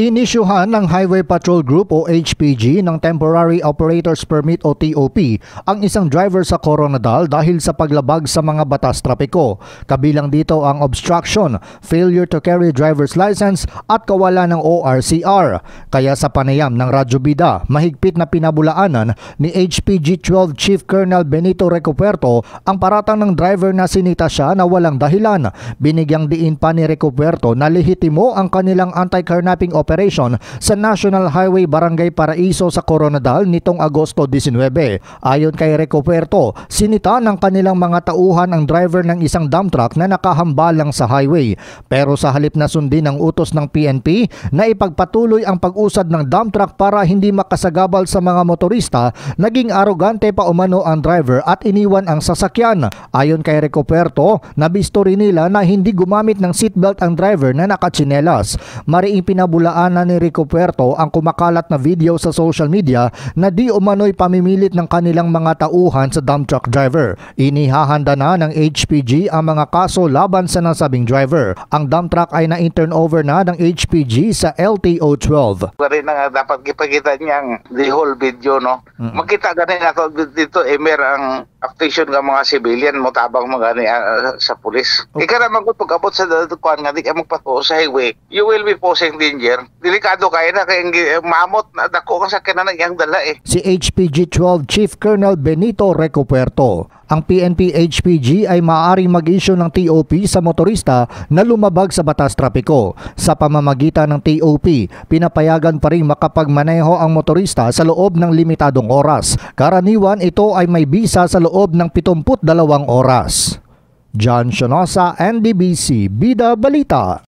Inisyuhan ng Highway Patrol Group o HPG ng Temporary Operators Permit o TOP ang isang driver sa Coronadal dahil sa paglabag sa mga batas trapiko. Kabilang dito ang obstruction, failure to carry driver's license at kawalan ng ORCR. Kaya sa panayam ng Radyo Bida, mahigpit na pinabulaanan ni HPG 12 Chief Colonel Benito Recopuerto ang paratang ng driver na sinita siya na walang dahilan. Binigyang diin pa ni Recopuerto na lehitimo ang kanilang anti-carnapping operation sa National Highway Barangay Paraiso sa Coronadal nitong Agosto 19. Ayon kay Recopuerto, sinita ng kanilang mga tauhan ang driver ng isang dump truck na nakahambalang sa highway. Pero sa halip na sundin ang utos ng PNP na ipagpatuloy ang pag-usad ng dump truck para hindi makasagabal sa mga motorista, naging arogante pa umano ang driver at iniwan ang sasakyan. Ayon kay Recopuerto, nabisto rin nila na hindi gumamit ng seatbelt ang driver na nakatsinelas. Mariing pinabulaanan ni Recopuerto ang kumakalat na video sa social media na di umano'y pamimilit ng kanilang mga tauhan sa dump truck driver. Inihahanda na ng HPG ang mga kaso laban sa nasabing driver. Ang dump truck ay na-turn over na ng HPG sa LTO 12. Rin na dapat ipakita niyang the whole video, no? Makita ganin ako dito, ang actation ng mga civilian mo tabang mga sa pulis. Ika naman kung pag-abot sa kuan nga di ka magpatuo sa highway, you will be posing danger. Delikado kayo na kayong mamot na dako ka sa kinanang iyang dala eh. Si HPG 12 Chief Colonel Benito Recopuerto. Ang PNP HPG ay maaaring mag-issue ng TOP sa motorista na lumabag sa batas trapiko. Sa pamamagitan ng TOP, pinapayagan pa rin makapagmaneho ang motorista sa loob ng limitadong oras. Karaniwan ito ay may bisa sa loob ng 72 oras. John Sionosa, NDBC, Bida Balita.